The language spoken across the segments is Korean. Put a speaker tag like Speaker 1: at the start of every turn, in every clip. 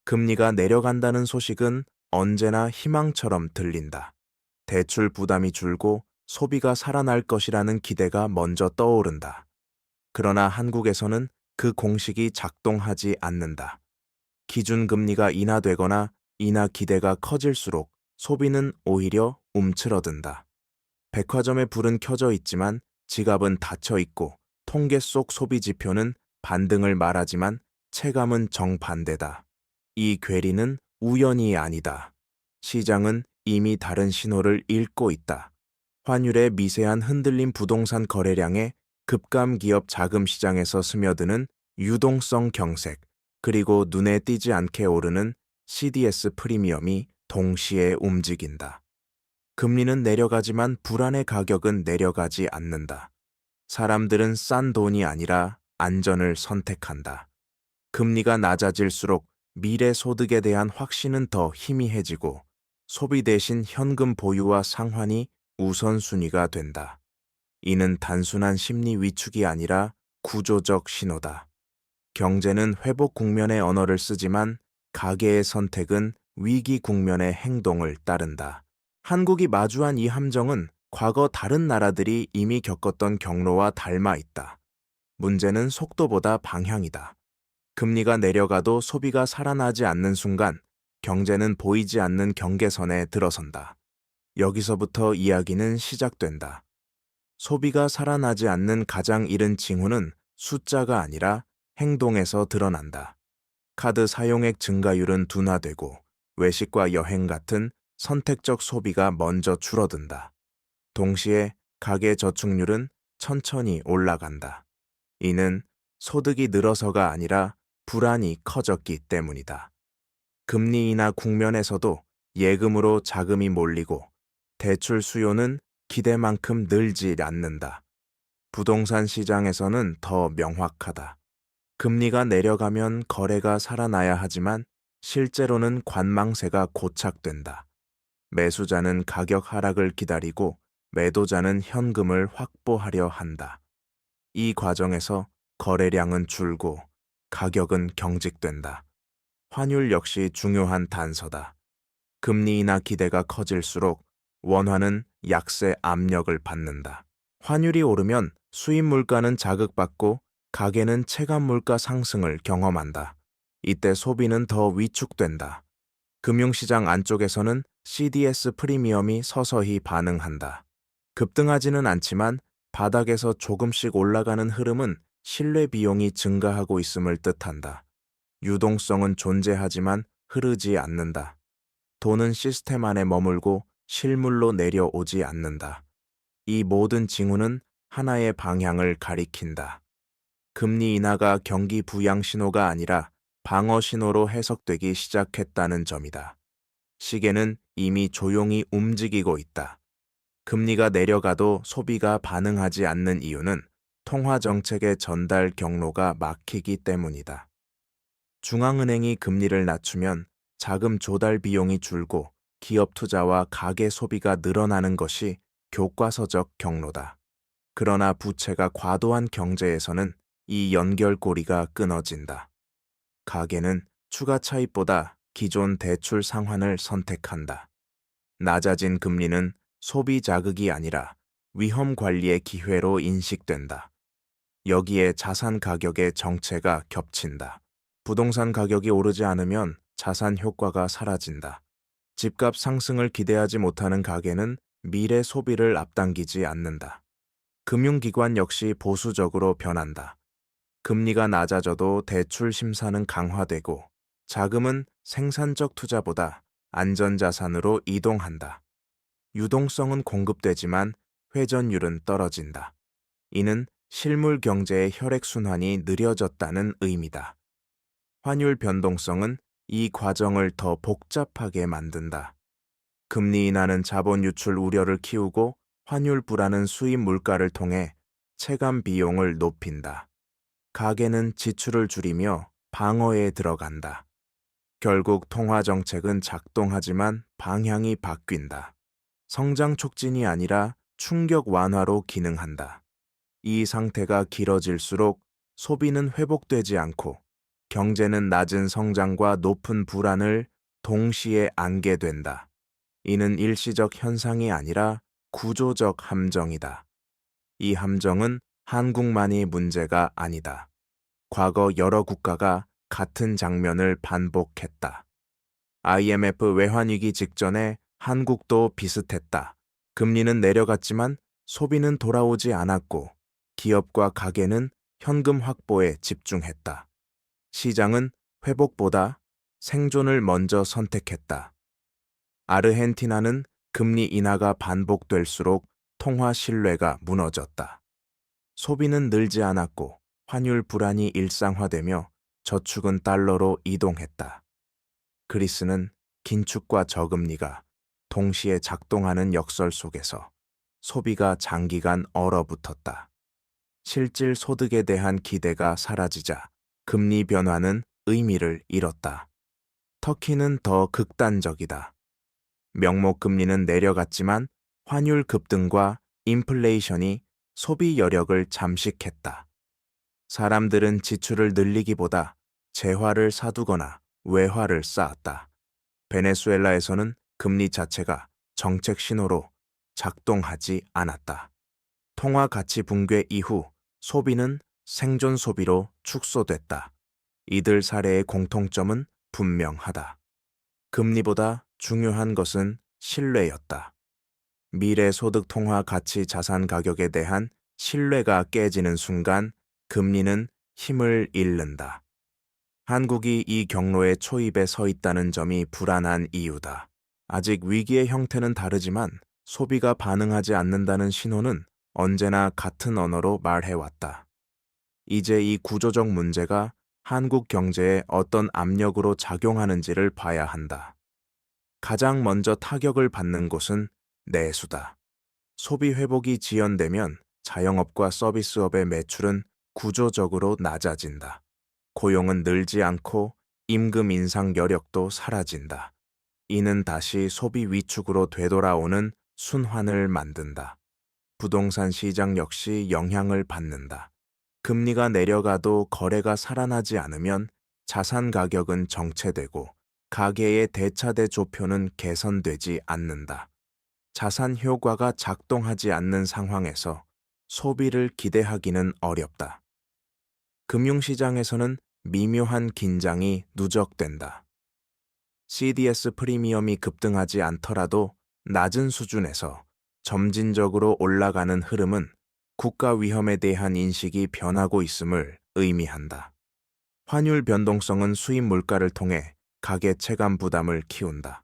Speaker 1: 금리가 내려간다는 소식은 언제나 희망처럼 들린다. 대출 부담이 줄고 소비가 살아날 것이라는 기대가 먼저 떠오른다. 그러나 한국에서는 그 공식이 작동하지 않는다. 기준금리가 인하되거나 인하 기대가 커질수록 소비는 오히려 움츠러든다. 백화점의 불은 켜져 있지만 지갑은 닫혀 있고 통계 속 소비 지표는 반등을 말하지만 체감은 정반대다. 이 괴리는 우연이 아니다. 시장은 이미 다른 신호를 읽고 있다. 환율의 미세한 흔들림, 부동산 거래량에 급감, 기업 자금 시장에서 스며드는 유동성 경색, 그리고 눈에 띄지 않게 오르는 CDS 프리미엄이 동시에 움직인다. 금리는 내려가지만 불안의 가격은 내려가지 않는다. 사람들은 싼 돈이 아니라 안전을 선택한다. 금리가 낮아질수록 미래 소득에 대한 확신은 더 희미해지고 소비 대신 현금 보유와 상환이 우선순위가 된다. 이는 단순한 심리 위축이 아니라 구조적 신호다. 경제는 회복 국면의 언어를 쓰지만 가계의 선택은 위기 국면의 행동을 따른다. 한국이 마주한 이 함정은 과거 다른 나라들이 이미 겪었던 경로와 닮아 있다. 문제는 속도보다 방향이다. 금리가 내려가도 소비가 살아나지 않는 순간 경제는 보이지 않는 경계선에 들어선다. 여기서부터 이야기는 시작된다. 소비가 살아나지 않는 가장 이른 징후는 숫자가 아니라 행동에서 드러난다. 카드 사용액 증가율은 둔화되고 외식과 여행 같은 선택적 소비가 먼저 줄어든다. 동시에 가계 저축률은 천천히 올라간다. 이는 소득이 늘어서가 아니라 불안이 커졌기 때문이다. 금리 인하 국면에서도 예금으로 자금이 몰리고 대출 수요는 기대만큼 늘지 않는다. 부동산 시장에서는 더 명확하다. 금리가 내려가면 거래가 살아나야 하지만 실제로는 관망세가 고착된다. 매수자는 가격 하락을 기다리고 매도자는 현금을 확보하려 한다. 이 과정에서 거래량은 줄고 가격은 경직된다. 환율 역시 중요한 단서다. 금리 인하 기대가 커질수록 원화는 약세 압력을 받는다. 환율이 오르면 수입 물가는 자극받고 가계는 체감 물가 상승을 경험한다. 이때 소비는 더 위축된다. 금융시장 안쪽에서는 CDS 프리미엄이 서서히 반응한다. 급등하지는 않지만 바닥에서 조금씩 올라가는 흐름은 신뢰 비용이 증가하고 있음을 뜻한다. 유동성은 존재하지만 흐르지 않는다. 돈은 시스템 안에 머물고 실물로 내려오지 않는다. 이 모든 징후는 하나의 방향을 가리킨다. 금리 인하가 경기 부양 신호가 아니라 방어 신호로 해석되기 시작했다는 점이다. 시계는 이미 조용히 움직이고 있다. 금리가 내려가도 소비가 반응하지 않는 이유는 통화 정책의 전달 경로가 막히기 때문이다. 중앙은행이 금리를 낮추면 자금 조달 비용이 줄고 기업 투자와 가계 소비가 늘어나는 것이 교과서적 경로다. 그러나 부채가 과도한 경제에서는 이 연결고리가 끊어진다. 가계는 추가 차입보다 기존 대출 상환을 선택한다. 낮아진 금리는 소비 자극이 아니라 위험 관리의 기회로 인식된다. 여기에 자산 가격의 정체가 겹친다. 부동산 가격이 오르지 않으면 자산 효과가 사라진다. 집값 상승을 기대하지 못하는 가계는 미래 소비를 앞당기지 않는다. 금융기관 역시 보수적으로 변한다. 금리가 낮아져도 대출 심사는 강화되고 자금은 생산적 투자보다 안전자산으로 이동한다. 유동성은 공급되지만 회전율은 떨어진다. 이는 실물 경제의 혈액순환이 느려졌다는 의미다. 환율 변동성은 이 과정을 더 복잡하게 만든다. 금리 인하는 자본 유출 우려를 키우고 환율 불안은 수입 물가를 통해 체감 비용을 높인다. 가계는 지출을 줄이며 방어에 들어간다. 결국 통화 정책은 작동하지만 방향이 바뀐다. 성장 촉진이 아니라 충격 완화로 기능한다. 이 상태가 길어질수록 소비는 회복되지 않고 경제는 낮은 성장과 높은 불안을 동시에 안게 된다. 이는 일시적 현상이 아니라 구조적 함정이다. 이 함정은 한국만이 문제가 아니다. 과거 여러 국가가 같은 장면을 반복했다. IMF 외환위기 직전에 한국도 비슷했다. 금리는 내려갔지만 소비는 돌아오지 않았고 기업과 가게는 현금 확보에 집중했다. 시장은 회복보다 생존을 먼저 선택했다. 아르헨티나는 금리 인하가 반복될수록 통화 신뢰가 무너졌다. 소비는 늘지 않았고 환율 불안이 일상화되며 저축은 달러로 이동했다. 그리스는 긴축과 저금리가 동시에 작동하는 역설 속에서 소비가 장기간 얼어붙었다. 실질 소득에 대한 기대가 사라지자 금리 변화는 의미를 잃었다. 터키는 더 극단적이다. 명목 금리는 내려갔지만 환율 급등과 인플레이션이 소비 여력을 잠식했다. 사람들은 지출을 늘리기보다 재화를 사두거나 외화를 쌓았다. 베네수엘라에서는 금리 자체가 정책 신호로 작동하지 않았다. 통화 가치 붕괴 이후 소비는 생존 소비로 축소됐다. 이들 사례의 공통점은 분명하다. 금리보다 중요한 것은 신뢰였다. 미래 소득 통화 가치 자산 가격에 대한 신뢰가 깨지는 순간 금리는 힘을 잃는다. 한국이 이 경로의 초입에 서 있다는 점이 불안한 이유다. 아직 위기의 형태는 다르지만 소비가 반응하지 않는다는 신호는 언제나 같은 언어로 말해왔다. 이제 이 구조적 문제가 한국 경제에 어떤 압력으로 작용하는지를 봐야 한다. 가장 먼저 타격을 받는 곳은 내수다. 소비 회복이 지연되면 자영업과 서비스업의 매출은 구조적으로 낮아진다. 고용은 늘지 않고 임금 인상 여력도 사라진다. 이는 다시 소비 위축으로 되돌아오는 순환을 만든다. 부동산 시장 역시 영향을 받는다. 금리가 내려가도 거래가 살아나지 않으면 자산 가격은 정체되고 가계의 대차대 조표는 개선되지 않는다. 자산 효과가 작동하지 않는 상황에서 소비를 기대하기는 어렵다. 금융시장에서는 미묘한 긴장이 누적된다. CDS 프리미엄이 급등하지 않더라도 낮은 수준에서 점진적으로 올라가는 흐름은 국가 위험에 대한 인식이 변하고 있음을 의미한다. 환율 변동성은 수입 물가를 통해 가계 체감 부담을 키운다.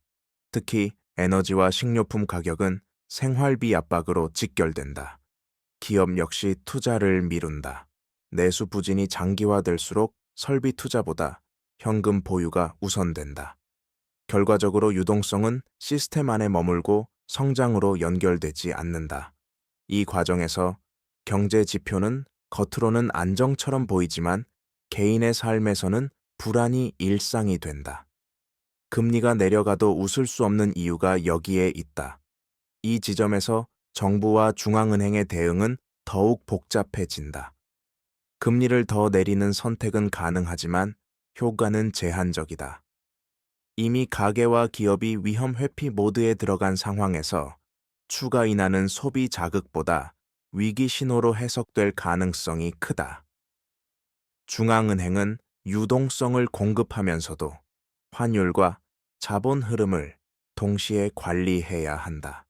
Speaker 1: 특히 에너지와 식료품 가격은 생활비 압박으로 직결된다. 기업 역시 투자를 미룬다. 내수 부진이 장기화될수록 설비 투자보다 현금 보유가 우선된다. 결과적으로 유동성은 시스템 안에 머물고 성장으로 연결되지 않는다. 이 과정에서 경제 지표는 겉으로는 안정처럼 보이지만 개인의 삶에서는 불안이 일상이 된다. 금리가 내려가도 웃을 수 없는 이유가 여기에 있다. 이 지점에서 정부와 중앙은행의 대응은 더욱 복잡해진다. 금리를 더 내리는 선택은 가능하지만 효과는 제한적이다. 이미 가계와 기업이 위험 회피 모드에 들어간 상황에서 추가 인하는 소비 자극보다 위기 신호로 해석될 가능성이 크다. 중앙은행은 유동성을 공급하면서도 환율과 자본 흐름을 동시에 관리해야 한다.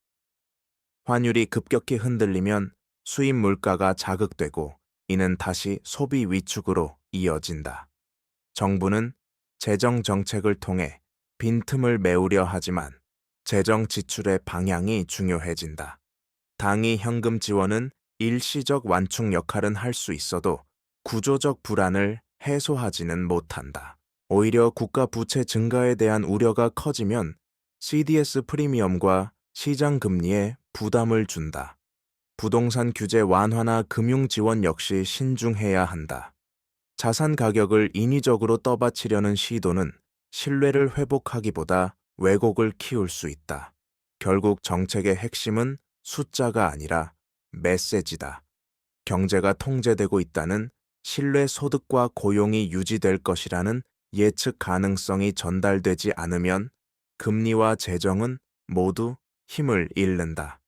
Speaker 1: 환율이 급격히 흔들리면 수입 물가가 자극되고 이는 다시 소비 위축으로 이어진다. 정부는 재정 정책을 통해 빈틈을 메우려 하지만 재정 지출의 방향이 중요해진다. 당이 현금 지원은 일시적 완충 역할은 할 수 있어도 구조적 불안을 해소하지는 못한다. 오히려 국가 부채 증가에 대한 우려가 커지면 CDS 프리미엄과 시장 금리에 부담을 준다. 부동산 규제 완화나 금융 지원 역시 신중해야 한다. 자산 가격을 인위적으로 떠받치려는 시도는 신뢰를 회복하기보다 왜곡을 키울 수 있다. 결국 정책의 핵심은 숫자가 아니라 메시지다. 경제가 통제되고 있다는 신뢰 소득과 고용이 유지될 것이라는 예측 가능성이 전달되지 않으면 금리와 재정은 모두 힘을 잃는다.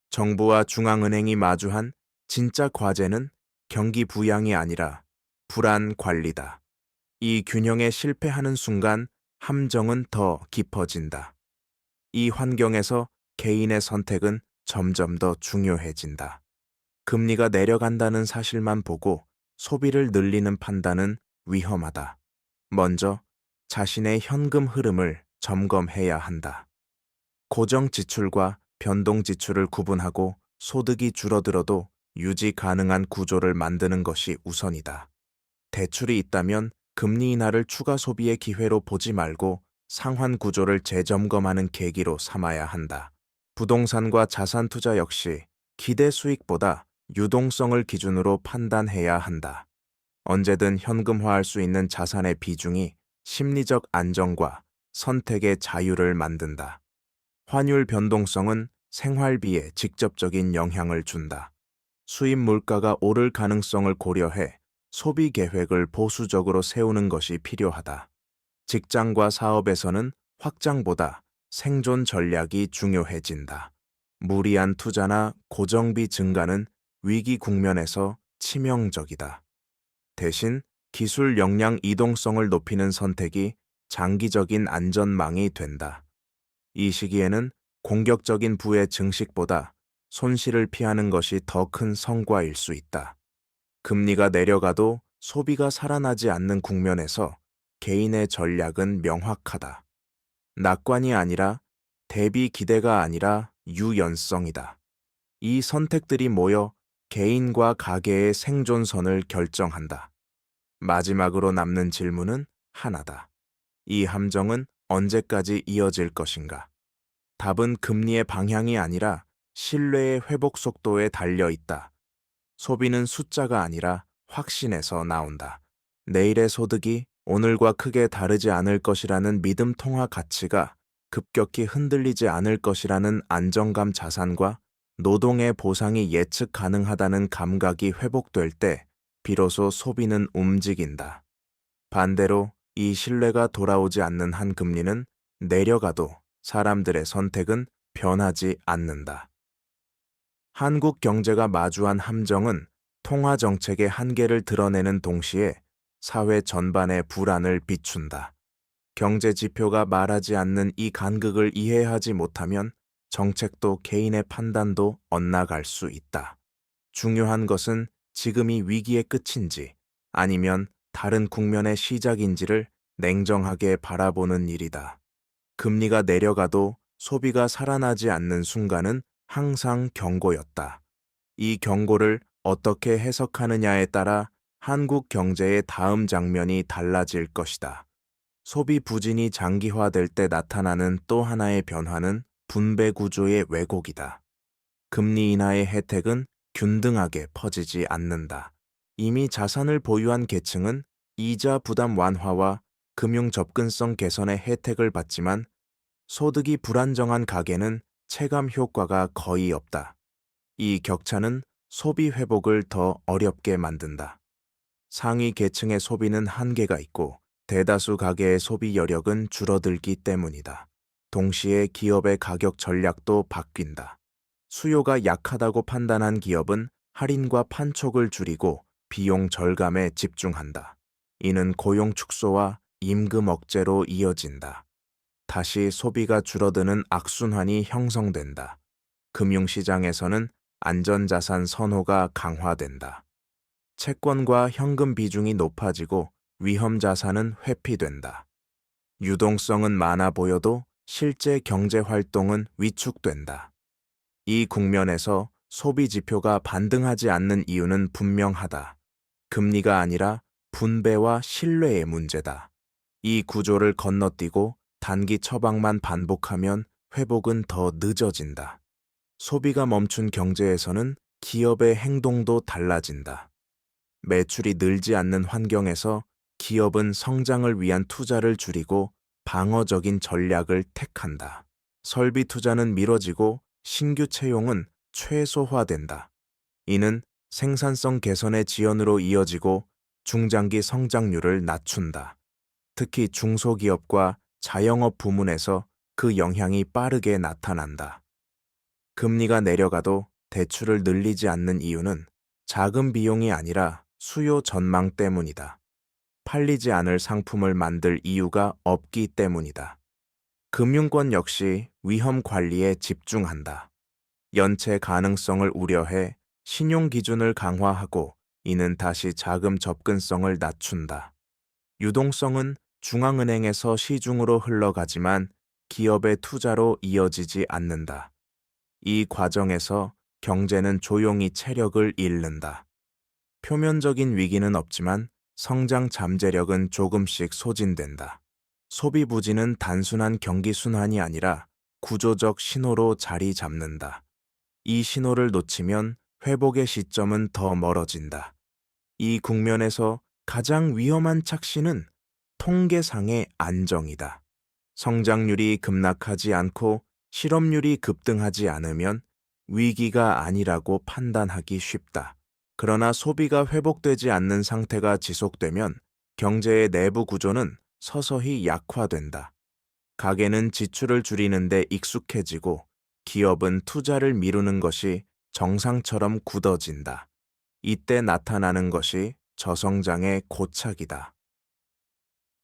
Speaker 1: 정부와 중앙은행이 마주한 진짜 과제는 경기 부양이 아니라 불안 관리다. 이 균형에 실패하는 순간 함정은 더 깊어진다. 이 환경에서 개인의 선택은 점점 더 중요해진다. 금리가 내려간다는 사실만 보고 소비를 늘리는 판단은 위험하다. 먼저 자신의 현금 흐름을 점검해야 한다. 고정 지출과 변동 지출을 구분하고 소득이 줄어들어도 유지 가능한 구조를 만드는 것이 우선이다. 대출이 있다면 금리 인하를 추가 소비의 기회로 보지 말고 상환 구조를 재점검하는 계기로 삼아야 한다. 부동산과 자산 투자 역시 기대 수익보다 유동성을 기준으로 판단해야 한다. 언제든 현금화할 수 있는 자산의 비중이 심리적 안정과 선택의 자유를 만든다. 환율 변동성은 생활비에 직접적인 영향을 준다. 수입 물가가 오를 가능성을 고려해 소비 계획을 보수적으로 세우는 것이 필요하다. 직장과 사업에서는 확장보다 생존 전략이 중요해진다. 무리한 투자나 고정비 증가는 위기 국면에서 치명적이다. 대신 기술 역량 이동성을 높이는 선택이 장기적인 안전망이 된다. 이 시기에는 공격적인 부의 증식보다 손실을 피하는 것이 더 큰 성과일 수 있다. 금리가 내려가도 소비가 살아나지 않는 국면에서 개인의 전략은 명확하다. 낙관이 아니라 대비 기대가 아니라 유연성이다. 이 선택들이 모여 개인과 가계의 생존선을 결정한다. 마지막으로 남는 질문은 하나다. 이 함정은 언제까지 이어질 것인가? 답은 금리의 방향이 아니라 신뢰의 회복 속도에 달려 있다. 소비는 숫자가 아니라 확신에서 나온다. 내일의 소득이 오늘과 크게 다르지 않을 것이라는 믿음 통화 가치가 급격히 흔들리지 않을 것이라는 안정감 자산과 노동의 보상이 예측 가능하다는 감각이 회복될 때 비로소 소비는 움직인다. 반대로 이 신뢰가 돌아오지 않는 한 금리는 내려가도 사람들의 선택은 변하지 않는다. 한국 경제가 마주한 함정은 통화 정책의 한계를 드러내는 동시에 사회 전반의 불안을 비춘다. 경제 지표가 말하지 않는 이 간극을 이해하지 못하면 정책도 개인의 판단도 엇나갈 수 있다. 중요한 것은 지금이 위기의 끝인지 아니면 다른 국면의 시작인지를 냉정하게 바라보는 일이다. 금리가 내려가도 소비가 살아나지 않는 순간은 항상 경고였다. 이 경고를 어떻게 해석하느냐에 따라 한국 경제의 다음 장면이 달라질 것이다. 소비 부진이 장기화될 때 나타나는 또 하나의 변화는 분배 구조의 왜곡이다. 금리 인하의 혜택은 균등하게 퍼지지 않는다. 이미 자산을 보유한 계층은 이자 부담 완화와 금융 접근성 개선의 혜택을 받지만 소득이 불안정한 가계는 체감 효과가 거의 없다. 이 격차는 소비 회복을 더 어렵게 만든다. 상위 계층의 소비는 한계가 있고 대다수 가계의 소비 여력은 줄어들기 때문이다. 동시에 기업의 가격 전략도 바뀐다. 수요가 약하다고 판단한 기업은 할인과 판촉을 줄이고 비용 절감에 집중한다. 이는 고용 축소와 임금 억제로 이어진다. 다시 소비가 줄어드는 악순환이 형성된다. 금융시장에서는 안전자산 선호가 강화된다. 채권과 현금 비중이 높아지고 위험자산은 회피된다. 유동성은 많아 보여도 실제 경제활동은 위축된다. 이 국면에서 소비 지표가 반등하지 않는 이유는 분명하다. 금리가 아니라 분배와 신뢰의 문제다. 이 구조를 건너뛰고 단기 처방만 반복하면 회복은 더 늦어진다. 소비가 멈춘 경제에서는 기업의 행동도 달라진다. 매출이 늘지 않는 환경에서 기업은 성장을 위한 투자를 줄이고 방어적인 전략을 택한다. 설비 투자는 미뤄지고 신규 채용은 최소화된다. 이는 생산성 개선의 지연으로 이어지고 중장기 성장률을 낮춘다. 특히 중소기업과 자영업 부문에서 그 영향이 빠르게 나타난다. 금리가 내려가도 대출을 늘리지 않는 이유는 자금 비용이 아니라 수요 전망 때문이다. 팔리지 않을 상품을 만들 이유가 없기 때문이다. 금융권 역시 위험 관리에 집중한다. 연체 가능성을 우려해 신용 기준을 강화하고 이는 다시 자금 접근성을 낮춘다. 유동성은 중앙은행에서 시중으로 흘러가지만 기업의 투자로 이어지지 않는다. 이 과정에서 경제는 조용히 체력을 잃는다. 표면적인 위기는 없지만 성장 잠재력은 조금씩 소진된다. 소비 부진은 단순한 경기 순환이 아니라 구조적 신호로 자리 잡는다. 이 신호를 놓치면 회복의 시점은 더 멀어진다. 이 국면에서 가장 위험한 착시는 통계상의 안정이다. 성장률이 급락하지 않고 실업률이 급등하지 않으면 위기가 아니라고 판단하기 쉽다. 그러나 소비가 회복되지 않는 상태가 지속되면 경제의 내부 구조는 서서히 약화된다. 가계는 지출을 줄이는 데 익숙해지고 기업은 투자를 미루는 것이 정상처럼 굳어진다. 이때 나타나는 것이 저성장의 고착이다.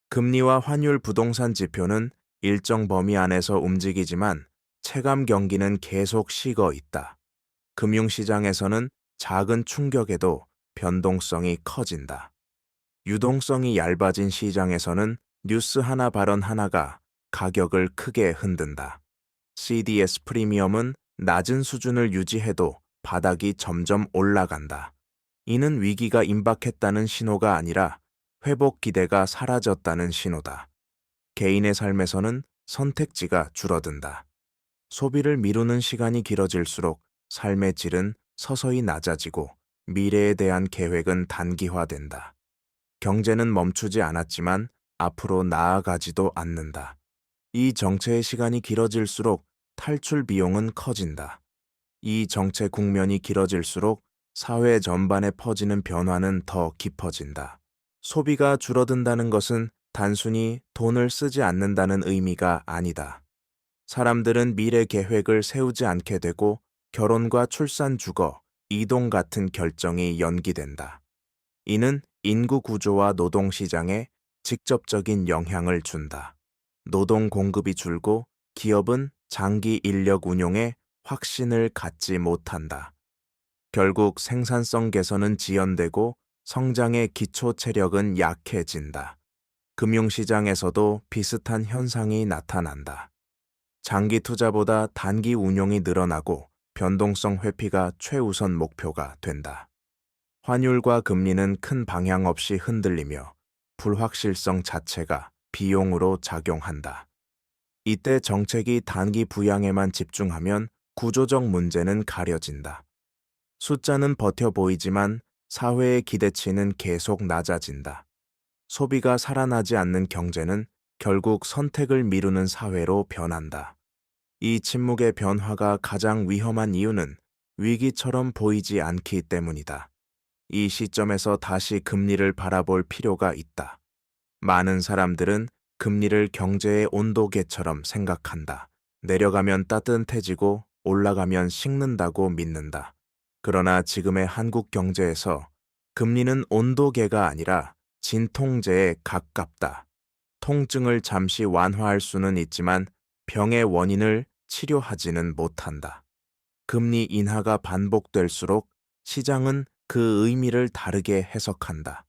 Speaker 1: 금리와 환율 부동산 지표는 일정 범위 안에서 움직이지만 체감 경기는 계속 식어 있다. 금융시장에서는 작은 충격에도 변동성이 커진다. 유동성이 얇아진 시장에서는 뉴스 하나 발언 하나가 가격을 크게 흔든다. CDS 프리미엄은 낮은 수준을 유지해도 바닥이 점점 올라간다. 이는 위기가 임박했다는 신호가 아니라 회복 기대가 사라졌다는 신호다. 개인의 삶에서는 선택지가 줄어든다. 소비를 미루는 시간이 길어질수록 삶의 질은 서서히 낮아지고 미래에 대한 계획은 단기화된다. 경제는 멈추지 않았지만 앞으로 나아가지도 않는다. 이 정체의 시간이 길어질수록 탈출 비용은 커진다. 이 정체 국면이 길어질수록 사회 전반에 퍼지는 변화는 더 깊어진다. 소비가 줄어든다는 것은 단순히 돈을 쓰지 않는다는 의미가 아니다. 사람들은 미래 계획을 세우지 않게 되고 결혼과 출산 주거, 이동 같은 결정이 연기된다. 이는 인구 구조와 노동 시장에 직접적인 영향을 준다. 노동 공급이 줄고 기업은 장기 인력 운용에 확신을 갖지 못한다. 결국 생산성 개선은 지연되고 성장의 기초 체력은 약해진다. 금융시장에서도 비슷한 현상이 나타난다. 장기 투자보다 단기 운용이 늘어나고 변동성 회피가 최우선 목표가 된다. 환율과 금리는 큰 방향 없이 흔들리며 불확실성 자체가 비용으로 작용한다. 이때 정책이 단기 부양에만 집중하면 구조적 문제는 가려진다. 숫자는 버텨 보이지만 사회의 기대치는 계속 낮아진다. 소비가 살아나지 않는 경제는 결국 선택을 미루는 사회로 변한다. 이 침묵의 변화가 가장 위험한 이유는 위기처럼 보이지 않기 때문이다. 이 시점에서 다시 금리를 바라볼 필요가 있다. 많은 사람들은 금리를 경제의 온도계처럼 생각한다. 내려가면 따뜻해지고 올라가면 식는다고 믿는다. 그러나 지금의 한국 경제에서 금리는 온도계가 아니라 진통제에 가깝다. 통증을 잠시 완화할 수는 있지만 병의 원인을 치료하지는 못한다. 금리 인하가 반복될수록 시장은 그 의미를 다르게 해석한다.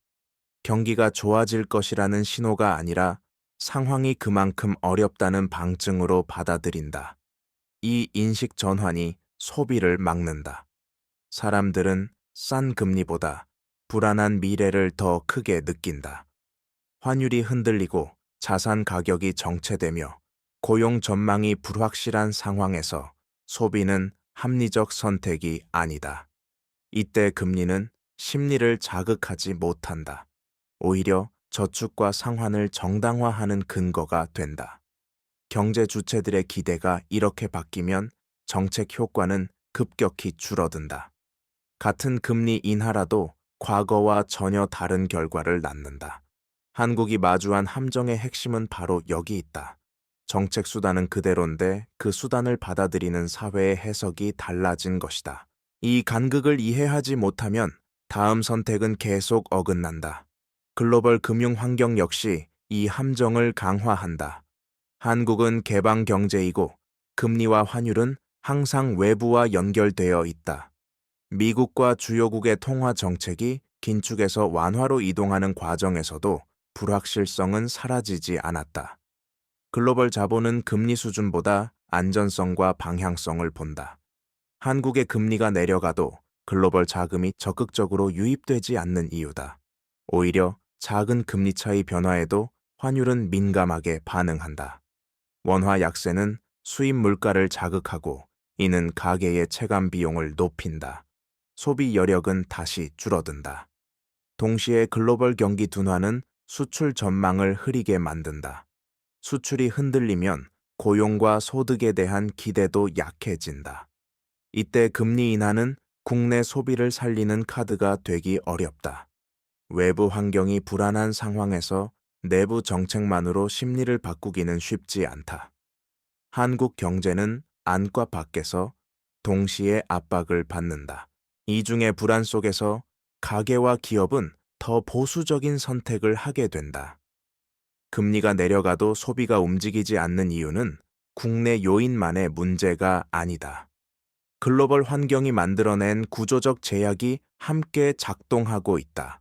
Speaker 1: 경기가 좋아질 것이라는 신호가 아니라 상황이 그만큼 어렵다는 방증으로 받아들인다. 이 인식 전환이 소비를 막는다. 사람들은 싼 금리보다 불안한 미래를 더 크게 느낀다. 환율이 흔들리고 자산 가격이 정체되며 고용 전망이 불확실한 상황에서 소비는 합리적 선택이 아니다. 이때 금리는 심리를 자극하지 못한다. 오히려 저축과 상환을 정당화하는 근거가 된다. 경제 주체들의 기대가 이렇게 바뀌면 정책 효과는 급격히 줄어든다. 같은 금리 인하라도 과거와 전혀 다른 결과를 낳는다. 한국이 마주한 함정의 핵심은 바로 여기 있다. 정책 수단은 그대로인데 그 수단을 받아들이는 사회의 해석이 달라진 것이다. 이 간극을 이해하지 못하면 다음 선택은 계속 어긋난다. 글로벌 금융 환경 역시 이 함정을 강화한다. 한국은 개방 경제이고 금리와 환율은 항상 외부와 연결되어 있다. 미국과 주요국의 통화 정책이 긴축에서 완화로 이동하는 과정에서도 불확실성은 사라지지 않았다. 글로벌 자본은 금리 수준보다 안전성과 방향성을 본다. 한국의 금리가 내려가도 글로벌 자금이 적극적으로 유입되지 않는 이유다. 오히려 작은 금리 차이 변화에도 환율은 민감하게 반응한다. 원화 약세는 수입 물가를 자극하고 이는 가계의 체감 비용을 높인다. 소비 여력은 다시 줄어든다. 동시에 글로벌 경기 둔화는 수출 전망을 흐리게 만든다. 수출이 흔들리면 고용과 소득에 대한 기대도 약해진다. 이때 금리 인하는 국내 소비를 살리는 카드가 되기 어렵다. 외부 환경이 불안한 상황에서 내부 정책만으로 심리를 바꾸기는 쉽지 않다. 한국 경제는 안과 밖에서 동시에 압박을 받는다. 이중의 불안 속에서 가계와 기업은 더 보수적인 선택을 하게 된다. 금리가 내려가도 소비가 움직이지 않는 이유는 국내 요인만의 문제가 아니다. 글로벌 환경이 만들어낸 구조적 제약이 함께 작동하고 있다.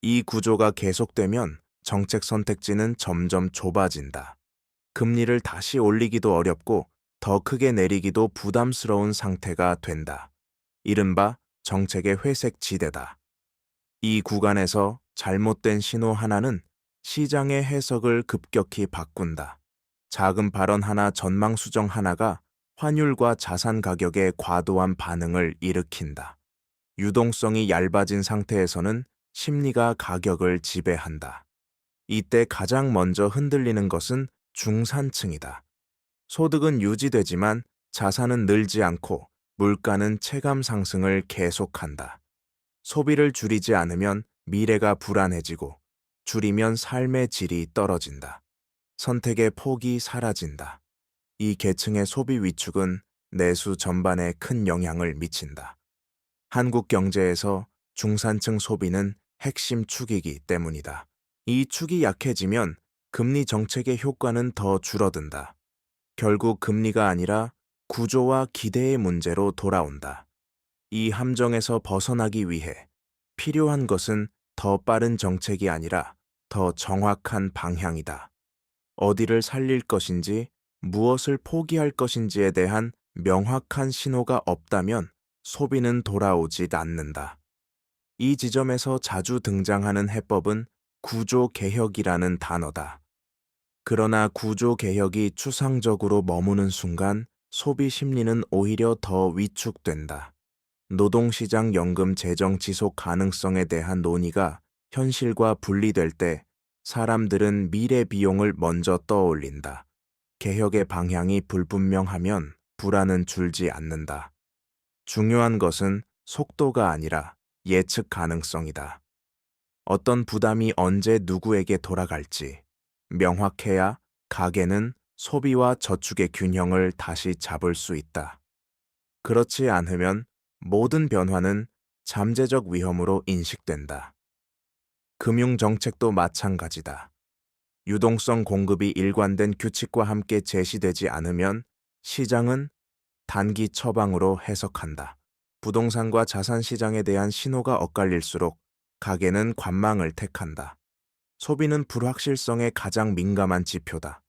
Speaker 1: 이 구조가 계속되면 정책 선택지는 점점 좁아진다. 금리를 다시 올리기도 어렵고 더 크게 내리기도 부담스러운 상태가 된다. 이른바 정책의 회색 지대다. 이 구간에서 잘못된 신호 하나는 시장의 해석을 급격히 바꾼다. 작은 발언 하나, 전망 수정 하나가 환율과 자산 가격에 과도한 반응을 일으킨다. 유동성이 얇아진 상태에서는 심리가 가격을 지배한다. 이때 가장 먼저 흔들리는 것은 중산층이다. 소득은 유지되지만 자산은 늘지 않고 물가는 체감 상승을 계속한다. 소비를 줄이지 않으면 미래가 불안해지고 줄이면 삶의 질이 떨어진다. 선택의 폭이 사라진다. 이 계층의 소비 위축은 내수 전반에 큰 영향을 미친다. 한국 경제에서 중산층 소비는 핵심 축이기 때문이다. 이 축이 약해지면 금리 정책의 효과는 더 줄어든다. 결국 금리가 아니라 구조와 기대의 문제로 돌아온다. 이 함정에서 벗어나기 위해 필요한 것은 더 빠른 정책이 아니라 더 정확한 방향이다. 어디를 살릴 것인지, 무엇을 포기할 것인지에 대한 명확한 신호가 없다면 소비는 돌아오지 않는다. 이 지점에서 자주 등장하는 해법은 구조개혁이라는 단어다. 그러나 구조개혁이 추상적으로 머무는 순간 소비 심리는 오히려 더 위축된다. 노동시장 연금 재정 지속 가능성에 대한 논의가 현실과 분리될 때 사람들은 미래 비용을 먼저 떠올린다. 개혁의 방향이 불분명하면 불안은 줄지 않는다. 중요한 것은 속도가 아니라 예측 가능성이다. 어떤 부담이 언제 누구에게 돌아갈지 명확해야 가계는 소비와 저축의 균형을 다시 잡을 수 있다. 그렇지 않으면 모든 변화는 잠재적 위험으로 인식된다. 금융정책도 마찬가지다. 유동성 공급이 일관된 규칙과 함께 제시되지 않으면 시장은 단기 처방으로 해석한다. 부동산과 자산 시장에 대한 신호가 엇갈릴수록 가계는 관망을 택한다. 소비는 불확실성에 가장 민감한 지표다.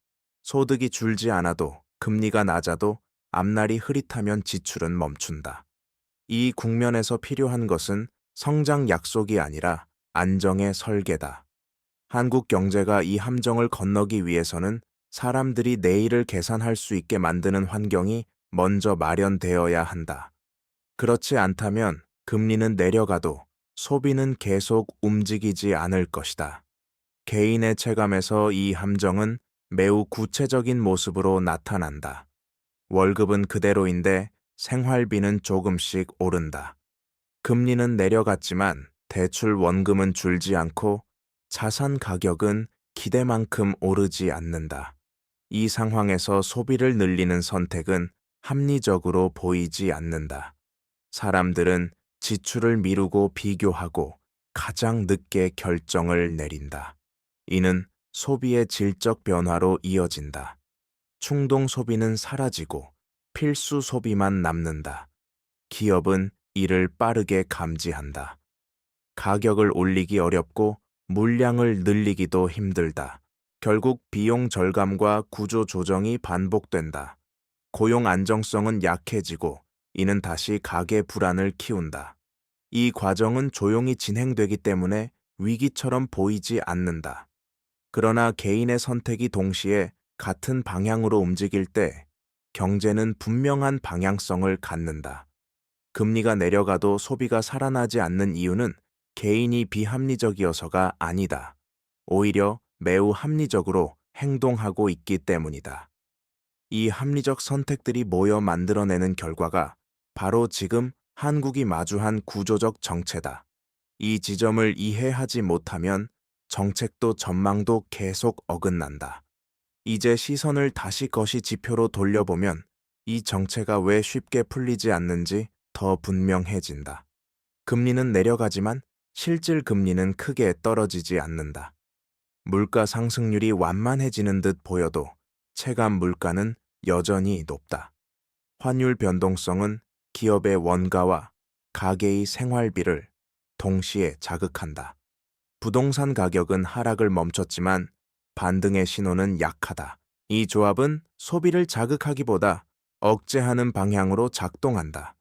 Speaker 1: 소득이 줄지 않아도 금리가 낮아도 앞날이 흐릿하면 지출은 멈춘다. 이 국면에서 필요한 것은 성장 약속이 아니라 안정의 설계다. 한국 경제가 이 함정을 건너기 위해서는 사람들이 내일을 계산할 수 있게 만드는 환경이 먼저 마련되어야 한다. 그렇지 않다면 금리는 내려가도 소비는 계속 움직이지 않을 것이다. 개인의 체감에서 이 함정은 매우 구체적인 모습으로 나타난다. 월급은 그대로인데 생활비는 조금씩 오른다. 금리는 내려갔지만 대출 원금은 줄지 않고 자산 가격은 기대만큼 오르지 않는다. 이 상황에서 소비를 늘리는 선택은 합리적으로 보이지 않는다. 사람들은 지출을 미루고 비교하고 가장 늦게 결정을 내린다. 이는 소비의 질적 변화로 이어진다. 충동 소비는 사라지고 필수 소비만 남는다. 기업은 이를 빠르게 감지한다. 가격을 올리기 어렵고 물량을 늘리기도 힘들다. 결국 비용 절감과 구조 조정이 반복된다. 고용 안정성은 약해지고 이는 다시 가계 불안을 키운다. 이 과정은 조용히 진행되기 때문에 위기처럼 보이지 않는다. 그러나 개인의 선택이 동시에 같은 방향으로 움직일 때 경제는 분명한 방향성을 갖는다. 금리가 내려가도 소비가 살아나지 않는 이유는 개인이 비합리적이어서가 아니다. 오히려 매우 합리적으로 행동하고 있기 때문이다. 이 합리적 선택들이 모여 만들어내는 결과가 바로 지금 한국이 마주한 구조적 정체다. 이 지점을 이해하지 못하면 정책도 전망도 계속 어긋난다. 이제 시선을 다시 것이 지표로 돌려보면 이 정체가 왜 쉽게 풀리지 않는지 더 분명해진다. 금리는 내려가지만 실질 금리는 크게 떨어지지 않는다. 물가 상승률이 완만해지는 듯 보여도 체감 물가는 여전히 높다. 환율 변동성은 기업의 원가와 가계의 생활비를 동시에 자극한다. 부동산 가격은 하락을 멈췄지만 반등의 신호는 약하다. 이 조합은 소비를 자극하기보다 억제하는 방향으로 작동한다.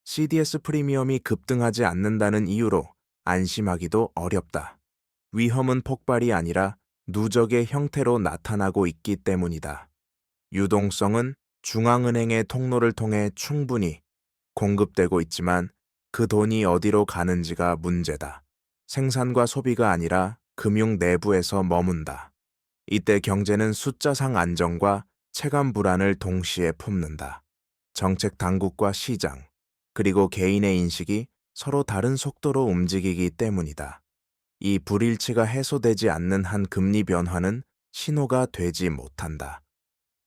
Speaker 1: CDS 프리미엄이 급등하지 않는다는 이유로 안심하기도 어렵다. 위험은 폭발이 아니라 누적의 형태로 나타나고 있기 때문이다. 유동성은 중앙은행의 통로를 통해 충분히 공급되고 있지만 그 돈이 어디로 가는지가 문제다. 생산과 소비가 아니라 금융 내부에서 머문다. 이때 경제는 숫자상 안정과 체감 불안을 동시에 품는다. 정책 당국과 시장, 그리고 개인의 인식이 서로 다른 속도로 움직이기 때문이다. 이 불일치가 해소되지 않는 한 금리 변화는 신호가 되지 못한다.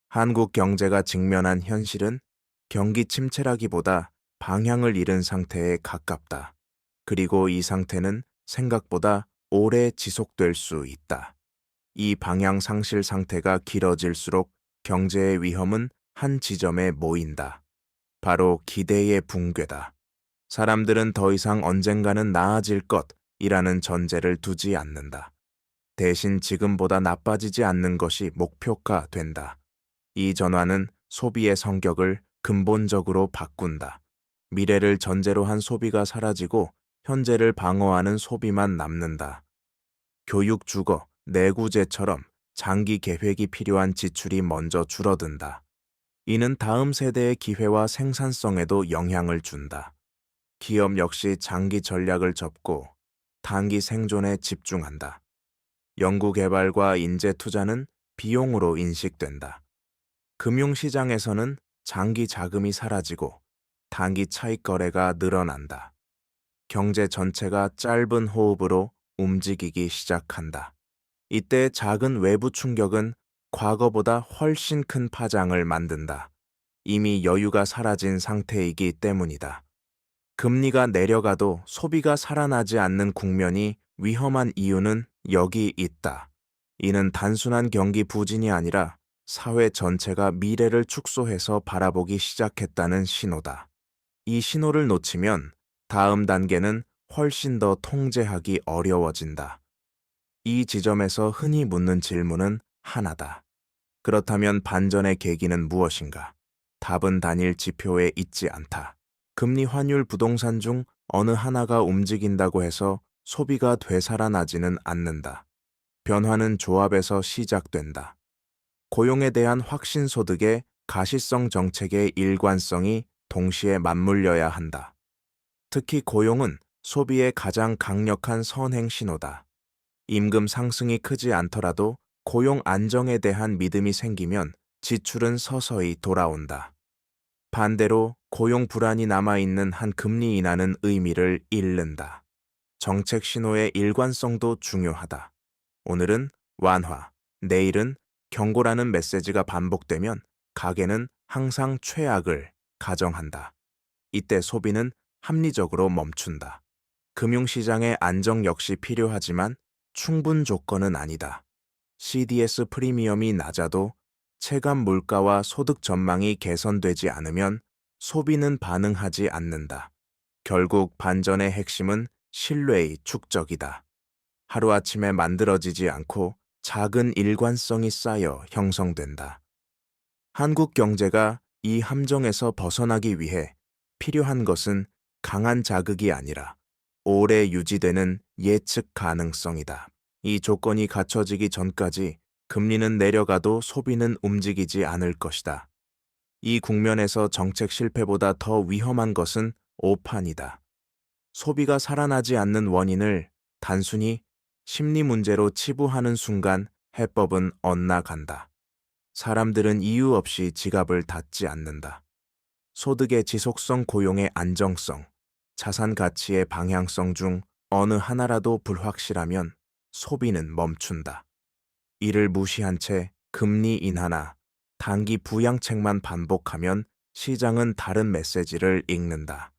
Speaker 1: 한국 경제가 직면한 현실은 경기 침체라기보다 방향을 잃은 상태에 가깝다. 그리고 이 상태는 생각보다 오래 지속될 수 있다. 이 방향 상실 상태가 길어질수록 경제의 위험은 한 지점에 모인다. 바로 기대의 붕괴다. 사람들은 더 이상 언젠가는 나아질 것이라는 전제를 두지 않는다. 대신 지금보다 나빠지지 않는 것이 목표가 된다. 이 전환은 소비의 성격을 근본적으로 바꾼다. 미래를 전제로 한 소비가 사라지고 현재를 방어하는 소비만 남는다. 교육 주거, 내구재처럼 장기 계획이 필요한 지출이 먼저 줄어든다. 이는 다음 세대의 기회와 생산성에도 영향을 준다. 기업 역시 장기 전략을 접고 단기 생존에 집중한다. 연구개발과 인재 투자는 비용으로 인식된다. 금융시장에서는 장기 자금이 사라지고 단기 차익 거래가 늘어난다. 경제 전체가 짧은 호흡으로 움직이기 시작한다. 이때 작은 외부 충격은 과거보다 훨씬 큰 파장을 만든다. 이미 여유가 사라진 상태이기 때문이다. 금리가 내려가도 소비가 살아나지 않는 국면이 위험한 이유는 여기 있다. 이는 단순한 경기 부진이 아니라 사회 전체가 미래를 축소해서 바라보기 시작했다는 신호다. 이 신호를 놓치면 다음 단계는 훨씬 더 통제하기 어려워진다. 이 지점에서 흔히 묻는 질문은 하나다. 그렇다면 반전의 계기는 무엇인가? 답은 단일 지표에 있지 않다. 금리, 환율, 부동산 중 어느 하나가 움직인다고 해서 소비가 되살아나지는 않는다. 변화는 조합에서 시작된다. 고용에 대한 확신 소득의 가시성 정책의 일관성이 동시에 맞물려야 한다. 특히 고용은 소비의 가장 강력한 선행 신호다. 임금 상승이 크지 않더라도 고용 안정에 대한 믿음이 생기면 지출은 서서히 돌아온다. 반대로 고용 불안이 남아있는 한 금리 인하는 의미를 잃는다. 정책 신호의 일관성도 중요하다. 오늘은 완화, 내일은 경고라는 메시지가 반복되면 가계는 항상 최악을 가정한다. 이때 소비는 합리적으로 멈춘다. 금융시장의 안정 역시 필요하지만 충분 조건은 아니다. CDS 프리미엄이 낮아도 체감 물가와 소득 전망이 개선되지 않으면 소비는 반응하지 않는다. 결국 반전의 핵심은 신뢰의 축적이다. 하루아침에 만들어지지 않고 작은 일관성이 쌓여 형성된다. 한국 경제가 이 함정에서 벗어나기 위해 필요한 것은 강한 자극이 아니라 오래 유지되는 예측 가능성이다. 이 조건이 갖춰지기 전까지 금리는 내려가도 소비는 움직이지 않을 것이다. 이 국면에서 정책 실패보다 더 위험한 것은 오판이다. 소비가 살아나지 않는 원인을 단순히 심리 문제로 치부하는 순간 해법은 엇나간다. 사람들은 이유 없이 지갑을 닫지 않는다. 소득의 지속성, 고용의 안정성, 자산 가치의 방향성 중 어느 하나라도 불확실하면 소비는 멈춘다. 이를 무시한 채 금리 인하나 단기 부양책만 반복하면 시장은 다른 메시지를 읽는다.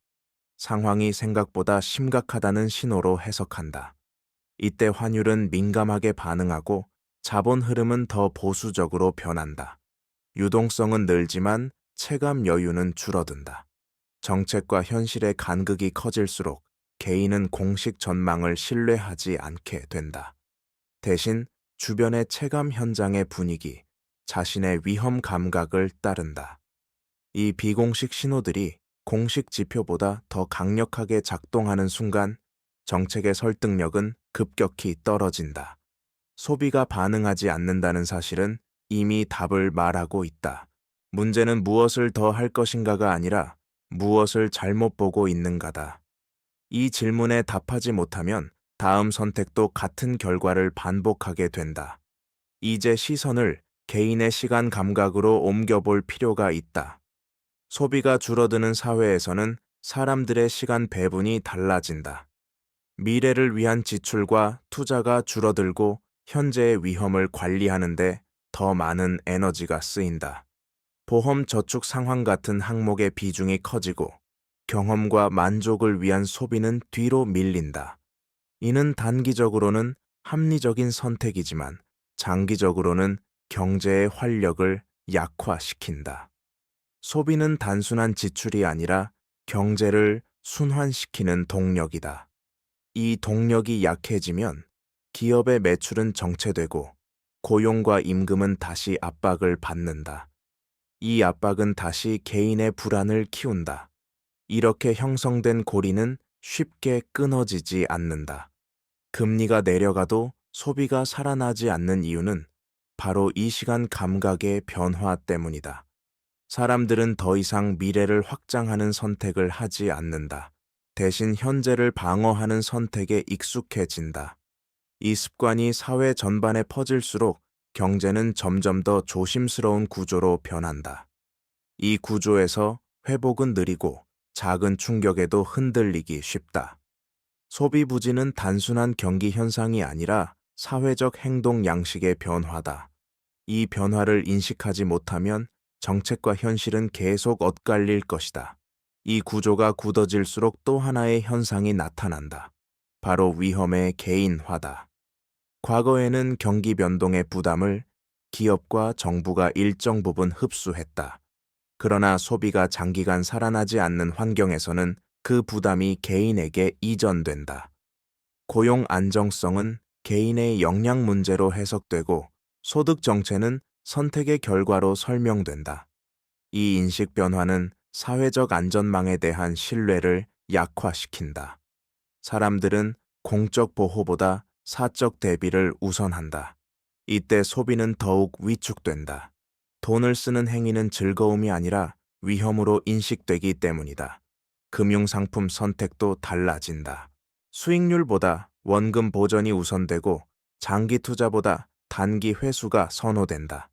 Speaker 1: 상황이 생각보다 심각하다는 신호로 해석한다. 이때 환율은 민감하게 반응하고 자본 흐름은 더 보수적으로 변한다. 유동성은 늘지만 체감 여유는 줄어든다. 정책과 현실의 간극이 커질수록 개인은 공식 전망을 신뢰하지 않게 된다. 대신 주변의 체감 현장의 분위기, 자신의 위험 감각을 따른다. 이 비공식 신호들이 공식 지표보다 더 강력하게 작동하는 순간 정책의 설득력은 급격히 떨어진다. 소비가 반응하지 않는다는 사실은 이미 답을 말하고 있다. 문제는 무엇을 더 할 것인가가 아니라 무엇을 잘못 보고 있는가다. 이 질문에 답하지 못하면 다음 선택도 같은 결과를 반복하게 된다. 이제 시선을 개인의 시간 감각으로 옮겨볼 필요가 있다. 소비가 줄어드는 사회에서는 사람들의 시간 배분이 달라진다. 미래를 위한 지출과 투자가 줄어들고 현재의 위험을 관리하는데 더 많은 에너지가 쓰인다. 보험 저축 상환 같은 항목의 비중이 커지고 경험과 만족을 위한 소비는 뒤로 밀린다. 이는 단기적으로는 합리적인 선택이지만 장기적으로는 경제의 활력을 약화시킨다. 소비는 단순한 지출이 아니라 경제를 순환시키는 동력이다. 이 동력이 약해지면 기업의 매출은 정체되고 고용과 임금은 다시 압박을 받는다. 이 압박은 다시 개인의 불안을 키운다. 이렇게 형성된 고리는 쉽게 끊어지지 않는다. 금리가 내려가도 소비가 살아나지 않는 이유는 바로 이 시간 감각의 변화 때문이다. 사람들은 더 이상 미래를 확장하는 선택을 하지 않는다. 대신 현재를 방어하는 선택에 익숙해진다. 이 습관이 사회 전반에 퍼질수록 경제는 점점 더 조심스러운 구조로 변한다. 이 구조에서 회복은 느리고 작은 충격에도 흔들리기 쉽다. 소비 부진은 단순한 경기 현상이 아니라 사회적 행동 양식의 변화다. 이 변화를 인식하지 못하면 정책과 현실은 계속 엇갈릴 것이다. 이 구조가 굳어질수록 또 하나의 현상이 나타난다. 바로 위험의 개인화다. 과거에는 경기 변동의 부담을 기업과 정부가 일정 부분 흡수했다. 그러나 소비가 장기간 살아나지 않는 환경에서는 그 부담이 개인에게 이전된다. 고용 안정성은 개인의 역량 문제로 해석되고 소득 정체는 선택의 결과로 설명된다. 이 인식 변화는 사회적 안전망에 대한 신뢰를 약화시킨다. 사람들은 공적 보호보다 사적 대비를 우선한다. 이때 소비는 더욱 위축된다. 돈을 쓰는 행위는 즐거움이 아니라 위험으로 인식되기 때문이다. 금융상품 선택도 달라진다. 수익률보다 원금 보전이 우선되고 장기 투자보다 단기 회수가 선호된다.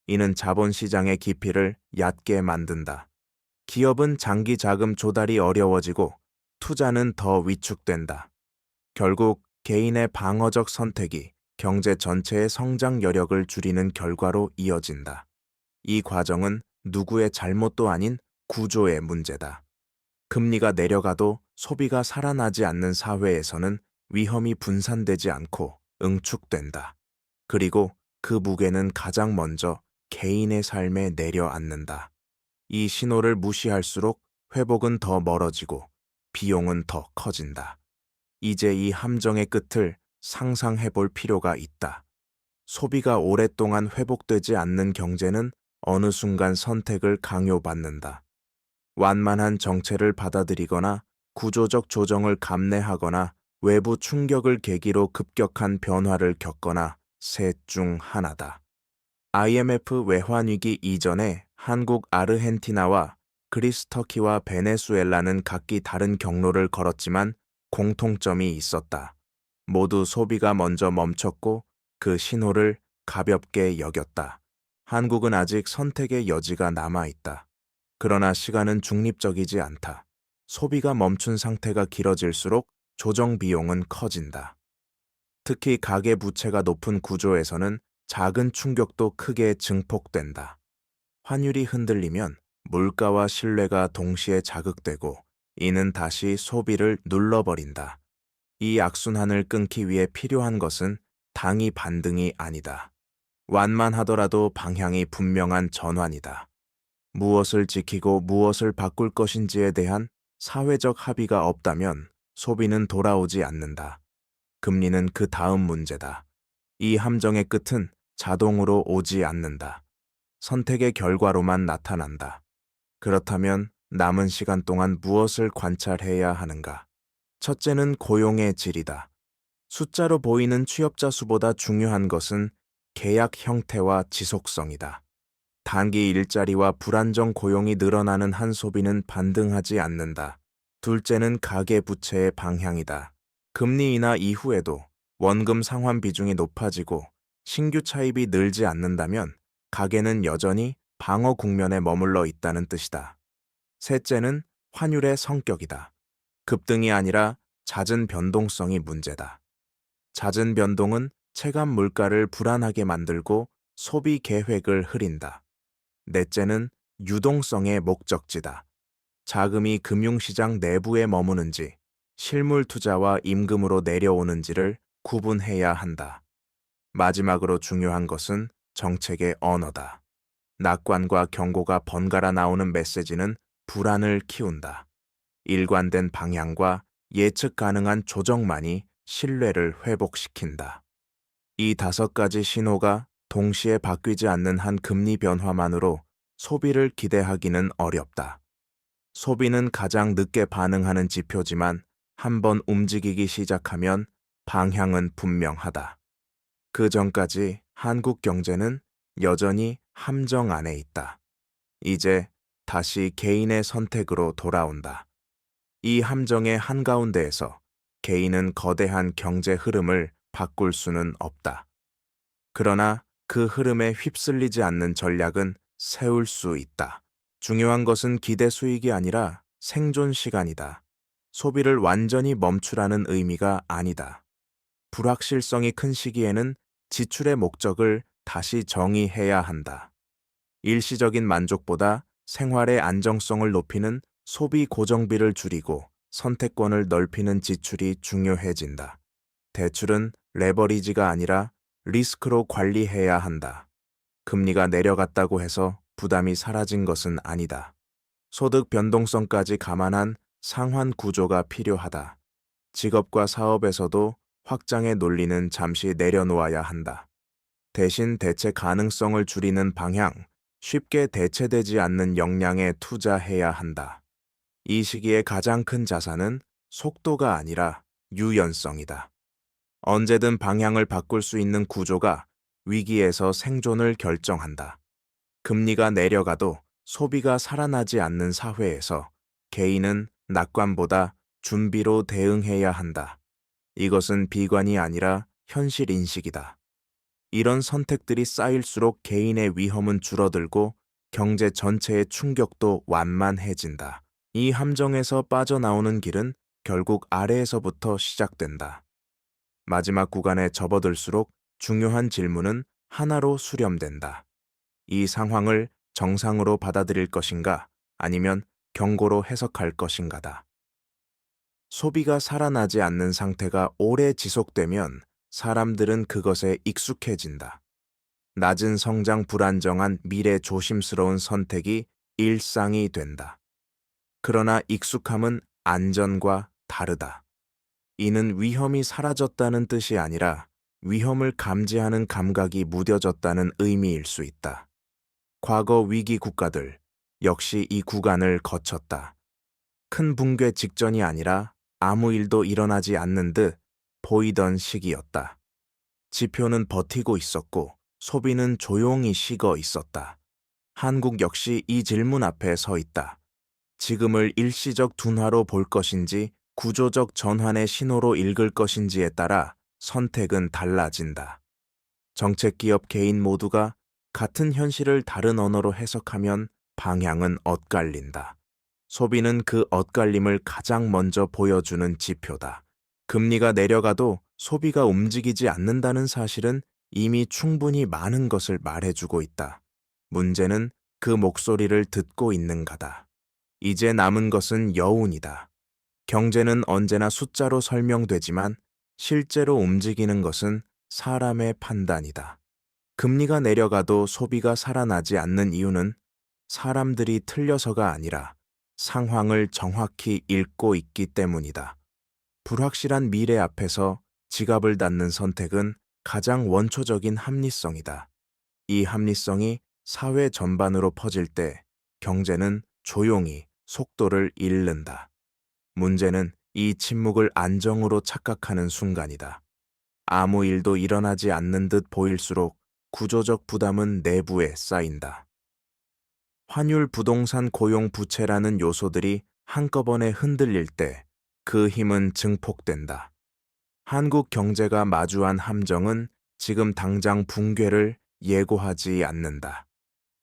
Speaker 1: 이는 자본시장의 깊이를 얕게 만든다. 기업은 장기 자금 조달이 어려워지고 투자는 더 위축된다. 결국 개인의 방어적 선택이 경제 전체의 성장 여력을 줄이는 결과로 이어진다. 이 과정은 누구의 잘못도 아닌 구조의 문제다. 금리가 내려가도 소비가 살아나지 않는 사회에서는 위험이 분산되지 않고 응축된다. 그리고 그 무게는 가장 먼저 개인의 삶에 내려앉는다. 이 신호를 무시할수록 회복은 더 멀어지고 비용은 더 커진다. 이제 이 함정의 끝을 상상해 볼 필요가 있다. 소비가 오랫동안 회복되지 않는 경제는 어느 순간 선택을 강요받는다. 완만한 정체를 받아들이거나 구조적 조정을 감내하거나 외부 충격을 계기로 급격한 변화를 겪거나 셋 중 하나다. IMF 외환위기 이전에 한국, 아르헨티나와 그리스, 터키와 베네수엘라는 각기 다른 경로를 걸었지만 공통점이 있었다. 모두 소비가 먼저 멈췄고 그 신호를 가볍게 여겼다. 한국은 아직 선택의 여지가 남아있다. 그러나 시간은 중립적이지 않다. 소비가 멈춘 상태가 길어질수록 조정 비용은 커진다. 특히 가계 부채가 높은 구조에서는 작은 충격도 크게 증폭된다. 환율이 흔들리면 물가와 신뢰가 동시에 자극되고 이는 다시 소비를 눌러버린다. 이 악순환을 끊기 위해 필요한 것은 당위 반등이 아니다. 완만하더라도 방향이 분명한 전환이다. 무엇을 지키고 무엇을 바꿀 것인지에 대한 사회적 합의가 없다면 소비는 돌아오지 않는다. 금리는 그 다음 문제다. 이 함정의 끝은 자동으로 오지 않는다. 선택의 결과로만 나타난다. 그렇다면 남은 시간 동안 무엇을 관찰해야 하는가? 첫째는 고용의 질이다. 숫자로 보이는 취업자 수보다 중요한 것은 계약 형태와 지속성이다. 단기 일자리와 불안정 고용이 늘어나는 한 소비는 반등하지 않는다. 둘째는 가계 부채의 방향이다. 금리 인하 이후에도 원금 상환 비중이 높아지고 신규 차입이 늘지 않는다면 가계는 여전히 방어 국면에 머물러 있다는 뜻이다. 셋째는 환율의 성격이다. 급등이 아니라 잦은 변동성이 문제다. 잦은 변동은 체감 물가를 불안하게 만들고 소비 계획을 흐린다. 넷째는 유동성의 목적지다. 자금이 금융시장 내부에 머무는지 실물 투자와 임금으로 내려오는지를 구분해야 한다. 마지막으로 중요한 것은 정책의 언어다. 낙관과 경고가 번갈아 나오는 메시지는 불안을 키운다. 일관된 방향과 예측 가능한 조정만이 신뢰를 회복시킨다. 이 5가지 신호가 동시에 바뀌지 않는 한 금리 변화만으로 소비를 기대하기는 어렵다. 소비는 가장 늦게 반응하는 지표지만 한번 움직이기 시작하면 방향은 분명하다. 그 전까지 한국 경제는 여전히 함정 안에 있다. 이제 다시 개인의 선택으로 돌아온다. 이 함정의 한가운데에서 개인은 거대한 경제 흐름을 바꿀 수는 없다. 그러나 그 흐름에 휩쓸리지 않는 전략은 세울 수 있다. 중요한 것은 기대 수익이 아니라 생존 시간이다. 소비를 완전히 멈추라는 의미가 아니다. 불확실성이 큰 시기에는 지출의 목적을 다시 정의해야 한다. 일시적인 만족보다 생활의 안정성을 높이는 소비 고정비를 줄이고 선택권을 넓히는 지출이 중요해진다. 대출은 레버리지가 아니라 리스크로 관리해야 한다. 금리가 내려갔다고 해서 부담이 사라진 것은 아니다. 소득 변동성까지 감안한 상환 구조가 필요하다. 직업과 사업에서도 확장의 논리는 잠시 내려놓아야 한다. 대신 대체 가능성을 줄이는 방향, 쉽게 대체되지 않는 역량에 투자해야 한다. 이 시기의 가장 큰 자산은 속도가 아니라 유연성이다. 언제든 방향을 바꿀 수 있는 구조가 위기에서 생존을 결정한다. 금리가 내려가도 소비가 살아나지 않는 사회에서 개인은 낙관보다 준비로 대응해야 한다. 이것은 비관이 아니라 현실 인식이다. 이런 선택들이 쌓일수록 개인의 위험은 줄어들고 경제 전체의 충격도 완만해진다. 이 함정에서 빠져나오는 길은 결국 아래에서부터 시작된다. 마지막 구간에 접어들수록 중요한 질문은 하나로 수렴된다. 이 상황을 정상으로 받아들일 것인가, 아니면 경고로 해석할 것인가다. 소비가 살아나지 않는 상태가 오래 지속되면 사람들은 그것에 익숙해진다. 낮은 성장 불안정한 미래 조심스러운 선택이 일상이 된다. 그러나 익숙함은 안전과 다르다. 이는 위험이 사라졌다는 뜻이 아니라 위험을 감지하는 감각이 무뎌졌다는 의미일 수 있다. 과거 위기 국가들 역시 이 구간을 거쳤다. 큰 붕괴 직전이 아니라 아무 일도 일어나지 않는 듯 보이던 시기였다. 지표는 버티고 있었고 소비는 조용히 식어 있었다. 한국 역시 이 질문 앞에 서 있다. 지금을 일시적 둔화로 볼 것인지 구조적 전환의 신호로 읽을 것인지에 따라 선택은 달라진다. 정책 기업 개인 모두가 같은 현실을 다른 언어로 해석하면 방향은 엇갈린다. 소비는 그 엇갈림을 가장 먼저 보여주는 지표다. 금리가 내려가도 소비가 움직이지 않는다는 사실은 이미 충분히 많은 것을 말해주고 있다. 문제는 그 목소리를 듣고 있는가다. 이제 남은 것은 여운이다. 경제는 언제나 숫자로 설명되지만 실제로 움직이는 것은 사람의 판단이다. 금리가 내려가도 소비가 살아나지 않는 이유는 사람들이 틀려서가 아니라 상황을 정확히 읽고 있기 때문이다. 불확실한 미래 앞에서 지갑을 닫는 선택은 가장 원초적인 합리성이다. 이 합리성이 사회 전반으로 퍼질 때 경제는 조용히 속도를 잃는다. 문제는 이 침묵을 안정으로 착각하는 순간이다. 아무 일도 일어나지 않는 듯 보일수록 구조적 부담은 내부에 쌓인다. 환율, 부동산, 고용, 부채라는 요소들이 한꺼번에 흔들릴 때 그 힘은 증폭된다. 한국 경제가 마주한 함정은 지금 당장 붕괴를 예고하지 않는다.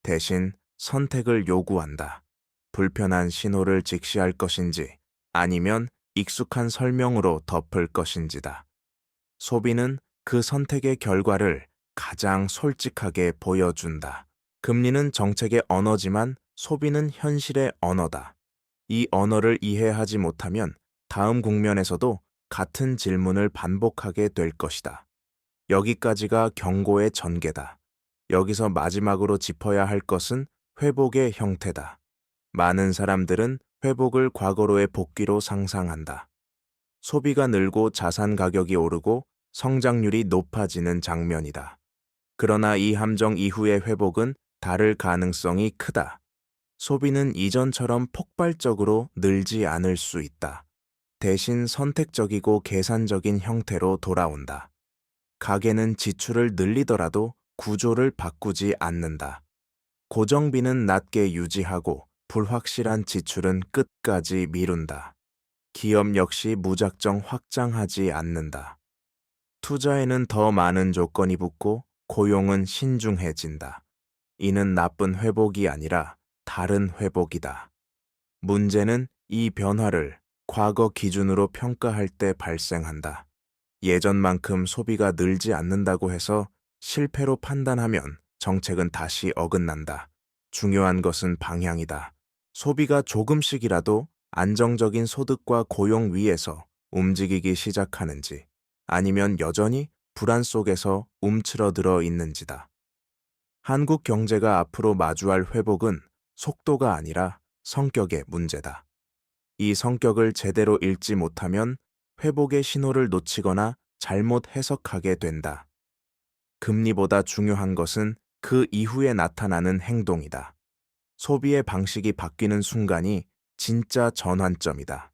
Speaker 1: 대신 선택을 요구한다. 불편한 신호를 직시할 것인지 아니면 익숙한 설명으로 덮을 것인지다. 소비는 그 선택의 결과를 가장 솔직하게 보여준다. 금리는 정책의 언어지만 소비는 현실의 언어다. 이 언어를 이해하지 못하면 다음 국면에서도 같은 질문을 반복하게 될 것이다. 여기까지가 경고의 전개다. 여기서 마지막으로 짚어야 할 것은 회복의 형태다. 많은 사람들은 회복을 과거로의 복귀로 상상한다. 소비가 늘고 자산 가격이 오르고 성장률이 높아지는 장면이다. 그러나 이 함정 이후의 회복은 다를 가능성이 크다. 소비는 이전처럼 폭발적으로 늘지 않을 수 있다. 대신 선택적이고 계산적인 형태로 돌아온다. 가계는 지출을 늘리더라도 구조를 바꾸지 않는다. 고정비는 낮게 유지하고 불확실한 지출은 끝까지 미룬다. 기업 역시 무작정 확장하지 않는다. 투자에는 더 많은 조건이 붙고 고용은 신중해진다. 이는 나쁜 회복이 아니라 다른 회복이다. 문제는 이 변화를 과거 기준으로 평가할 때 발생한다. 예전만큼 소비가 늘지 않는다고 해서 실패로 판단하면 정책은 다시 어긋난다. 중요한 것은 방향이다. 소비가 조금씩이라도 안정적인 소득과 고용 위에서 움직이기 시작하는지 아니면 여전히 불안 속에서 움츠러들어 있는지다. 한국 경제가 앞으로 마주할 회복은 속도가 아니라 성격의 문제다. 이 성격을 제대로 읽지 못하면 회복의 신호를 놓치거나 잘못 해석하게 된다. 금리보다 중요한 것은 그 이후에 나타나는 행동이다. 소비의 방식이 바뀌는 순간이 진짜 전환점이다.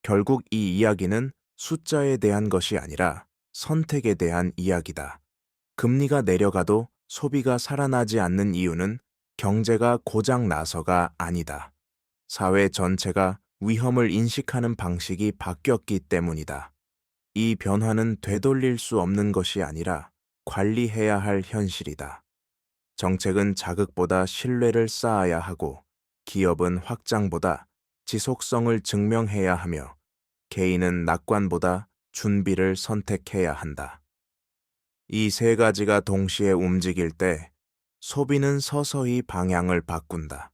Speaker 1: 결국 이 이야기는 숫자에 대한 것이 아니라 선택에 대한 이야기다. 금리가 내려가도 소비가 살아나지 않는 이유는 경제가 고장 나서가 아니다. 사회 전체가 위험을 인식하는 방식이 바뀌었기 때문이다. 이 변화는 되돌릴 수 없는 것이 아니라 관리해야 할 현실이다. 정책은 자극보다 신뢰를 쌓아야 하고 기업은 확장보다 지속성을 증명해야 하며 개인은 낙관보다 준비를 선택해야 한다. 이 세 가지가 동시에 움직일 때 소비는 서서히 방향을 바꾼다.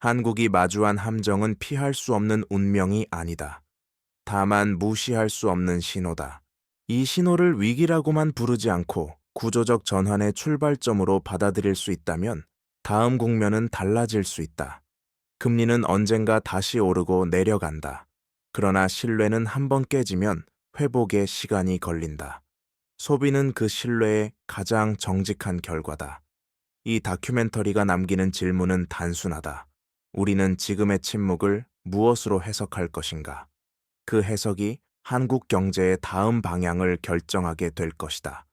Speaker 1: 한국이 마주한 함정은 피할 수 없는 운명이 아니다. 다만 무시할 수 없는 신호다. 이 신호를 위기라고만 부르지 않고 구조적 전환의 출발점으로 받아들일 수 있다면 다음 국면은 달라질 수 있다. 금리는 언젠가 다시 오르고 내려간다. 그러나 신뢰는 한번 깨지면 회복에 시간이 걸린다. 소비는 그 신뢰의 가장 정직한 결과다. 이 다큐멘터리가 남기는 질문은 단순하다. 우리는 지금의 침묵을 무엇으로 해석할 것인가? 그 해석이 한국 경제의 다음 방향을 결정하게 될 것이다.